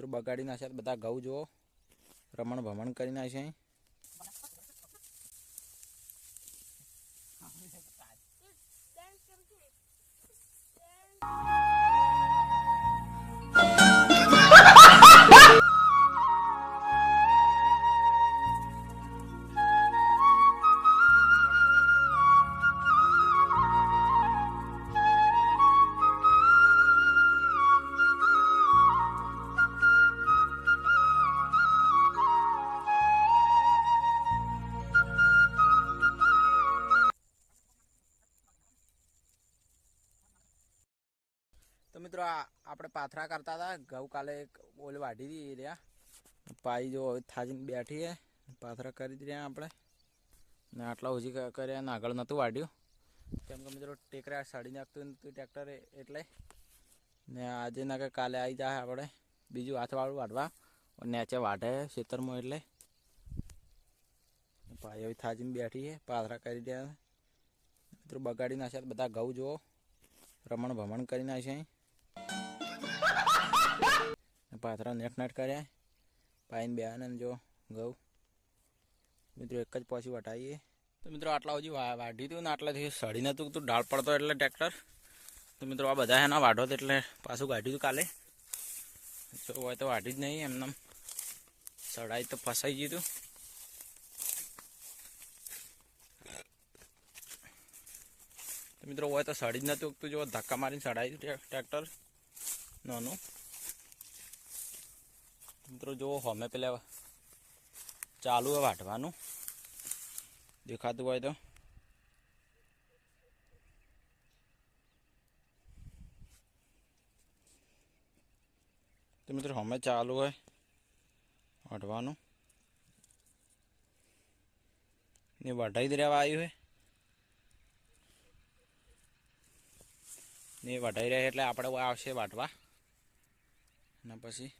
મિત્રો બગાડી નાખ્યા બધા ઘઉં જુઓ રમણ ભમણ કરી નાખ્યા. તો મિત્રો આપણે પાથરા કરતા હતા ઘઉં કાલે એક ઓલ વાઢી હતી રહ્યા પાઈ જો થાજીને બેઠી હે પાથરા કરી રહ્યા આપણે ને આટલા ઓછી કર્યા ને આગળ નહોતું વાઢ્યું કેમ કે મિત્રો ટેકરા સાડી નાખતું નતું ટ્રેક્ટર એટલે ને આજે ના કે કાલે આવી જાય આપણે બીજું હાથવાળું વાઢવા નેચે વાઢે ખેતરમાં એટલે પાઈ હવે થાજીને બેઠી છે પાથરા કરી રહ્યા મિત્રો બગાડી નાખ્યા બધા ઘઉં જુઓ રમણ ભમણ કરી નાખ્યા. પાથરા નેટ કર્યા પાઈને બે ને જો ઘઉં મિત્રો એક જ પાછી વટાવીએ. તો મિત્રો આટલા સુધી વાઢી હતું ને આટલાથી સડી નતું તું ઢાળ પડતો એટલે ટ્રેક્ટર તો મિત્રો આ બધા એના વાઢો એટલે પાછું કાઢ્યું હતું કાલે જો હોય તો વાઢી જ નહીં એમને સડાઈ તો ફસાઈ ગયું હતું. તો મિત્રો હોય તો સડી જ નતું ઉગતું જો ધક્કા મારીને સડાયું ટ્રેક્ટર નાનું. મિત્રો જો હમે પેલા ચાલુ હોય વાઢવાનું દેખાતું હોય તો મિત્રો હમે ચાલુ હોય વાઢવાનું ને વઢાઈ જ રહેવા આવ્યું હોય ને વઢાઈ રહે એટલે આપણે આવશે વાઢવા અને પછી